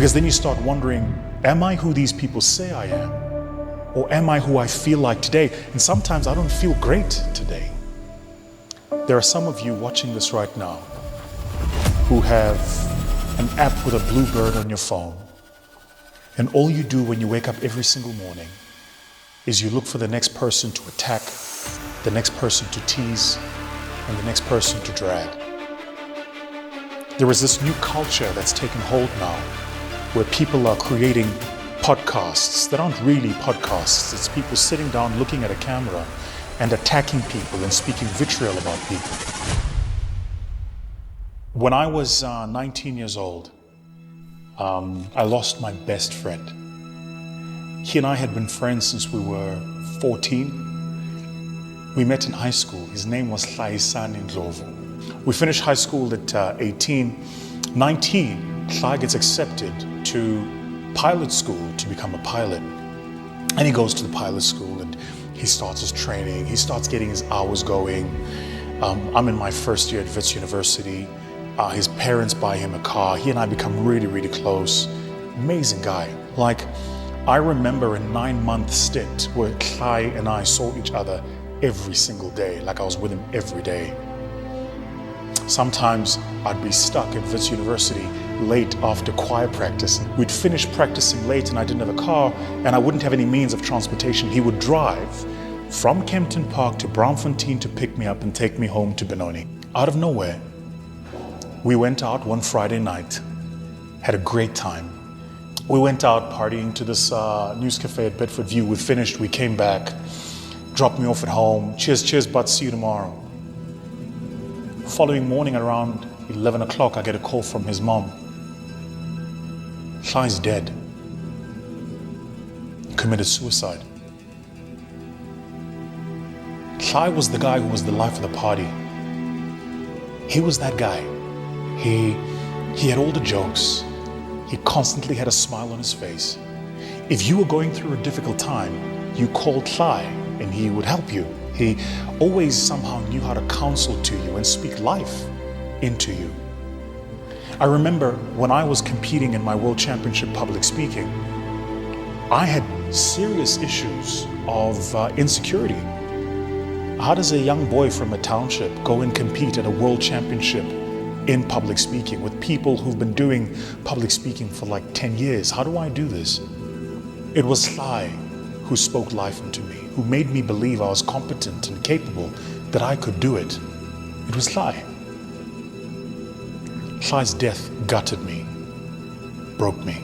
Because then you start wondering, am I who these people say I am? Or am I who I feel like today? And sometimes I don't feel great today. There are some of you watching this right now who have an app with a blue bird on your phone. And all you do when you wake up every single morning is you look for the next person to attack, the next person to tease, and the next person to drag. There is this new culture that's taken hold now where people are creating podcasts that aren't really podcasts. It's people sitting down looking at a camera and attacking people and speaking vitriol about people. When I was 19 years old, I lost my best friend. He and I had been friends since we were 14. We met in high school. His name was Hlaisani Ndlovu. We finished high school at 18. 19, Hlai gets accepted to pilot school to become a pilot. And he goes to the pilot school and he starts his training. He starts getting his hours going. I'm in my first year at Wits University. His parents buy him a car. He and I become really, really close. Amazing guy. Like, I remember a 9-month stint where Hlai and I saw each other every single day, like I was with him every day. Sometimes I'd be stuck at Wits University late after choir practice. We'd finish practicing late and I didn't have a car and I wouldn't have any means of transportation. He would drive from Kempton Park to Braamfontein to pick me up and take me home to Benoni. Out of nowhere, we went out one Friday night, had a great time. We went out partying to this news cafe at Bedford View. We finished, we came back, dropped me off at home. Cheers, bud, see you tomorrow. Following morning around 11 o'clock, I get a call from his mom. Hlai's dead. Committed suicide. Hlai was the guy who was the life of the party. He was that guy. He had all the jokes. He constantly had a smile on his face. If you were going through a difficult time, you called Hlai and he would help you. He always somehow knew how to counsel to you and speak life into you. I remember when I was competing in my World Championship public speaking, I had serious issues of insecurity. How does a young boy from a township go and compete at a World Championship in public speaking with people who've been doing public speaking for like 10 years? How do I do this? It was Hlai who spoke life into me, who made me believe I was competent and capable, that I could do it. It was Hlai. Hlai's death gutted me, broke me.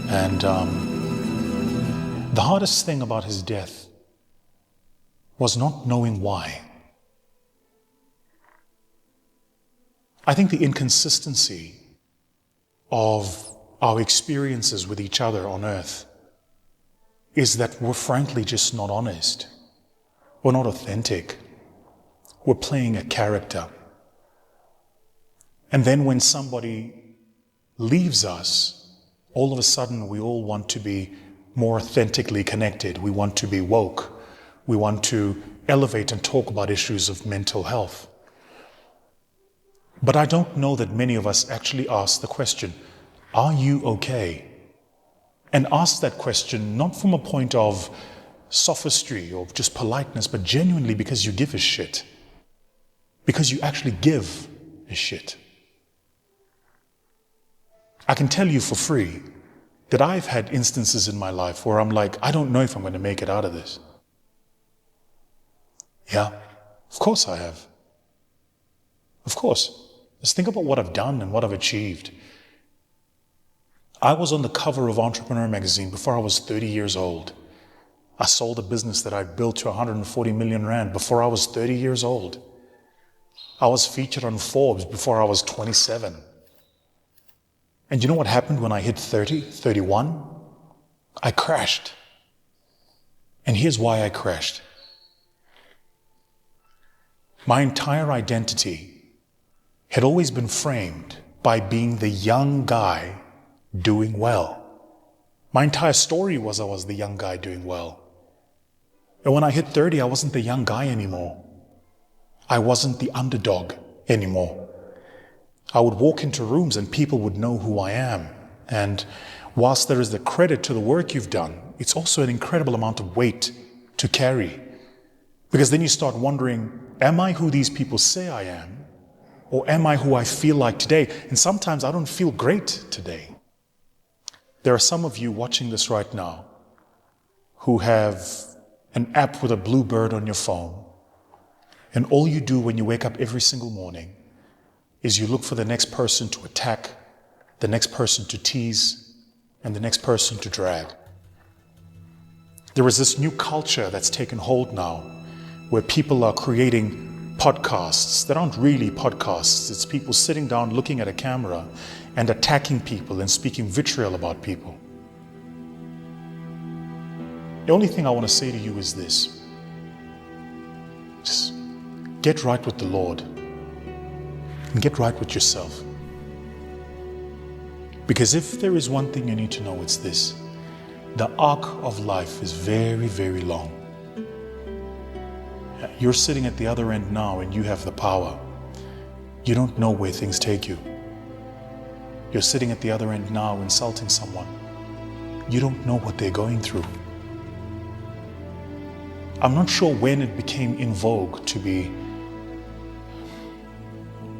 And the hardest thing about his death was not knowing why. I think the inconsistency of our experiences with each other on earth is that we're frankly just not honest. We're not authentic. We're playing a character. And then when somebody leaves us, all of a sudden we all want to be more authentically connected. We want to be woke. We want to elevate and talk about issues of mental health. But I don't know that many of us actually ask the question, are you okay? And ask that question not from a point of sophistry or just politeness, but genuinely because you give a shit. Because you actually give a shit. I can tell you for free that I've had instances in my life where I'm like, I don't know if I'm going to make it out of this. Yeah, of course I have. Of course. Just think about what I've done and what I've achieved. I was on the cover of Entrepreneur magazine before I was 30 years old. I sold a business that I built to 140 million rand before I was 30 years old. I was featured on Forbes before I was 27. And you know what happened when I hit 30, 31? I crashed. And here's why I crashed. My entire identity had always been framed by being the young guy doing well. My entire story was I was the young guy doing well. And when I hit 30, I wasn't the young guy anymore. I wasn't the underdog anymore. I would walk into rooms and people would know who I am. And whilst there is the credit to the work you've done, it's also an incredible amount of weight to carry. Because then you start wondering, am I who these people say I am? Or am I who I feel like today? And sometimes I don't feel great today. There are some of you watching this right now who have an app with a blue bird on your phone. And all you do when you wake up every single morning is you look for the next person to attack, the next person to tease, and the next person to drag. There is this new culture that's taken hold now where people are creating podcasts that aren't really podcasts. It's people sitting down looking at a camera and attacking people and speaking vitriol about people. The only thing I want to say to you is this. Just get right with the Lord and get right with yourself. Because if there is one thing you need to know, it's this. The arc of life is very, very long. You're sitting at the other end now and you have the power. You don't know where things take you. You're sitting at the other end now insulting someone. You don't know what they're going through. I'm not sure when it became in vogue to be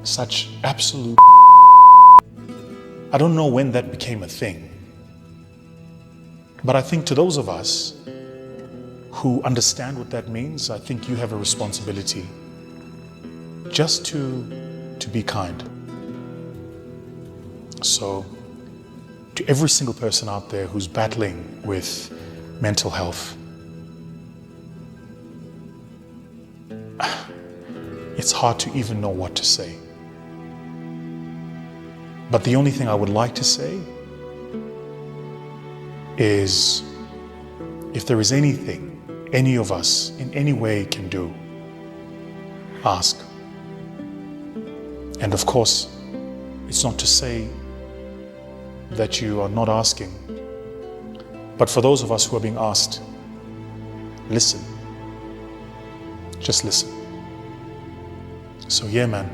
such absolute. I don't know when that became a thing. But I think to those of us who understand what that means, I think you have a responsibility just to be kind. So, to every single person out there who's battling with mental health, it's hard to even know what to say. But the only thing I would like to say is, if there is anything any of us in any way can do, ask. And of course, it's not to say that you are not asking, but for those of us who are being asked, listen. Just listen. So yeah, man,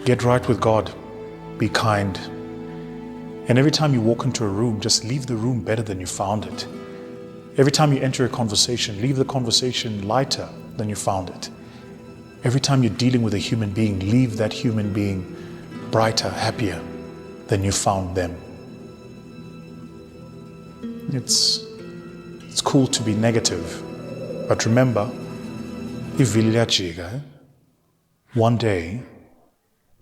get right with God, be kind. And every time you walk into a room, just leave the room better than you found it. Every time you enter a conversation, leave the conversation lighter than you found it. Every time you're dealing with a human being, leave that human being brighter, happier than you found them. It's cool to be negative, but remember, one day,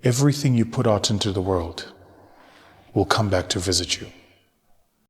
everything you put out into the world will come back to visit you.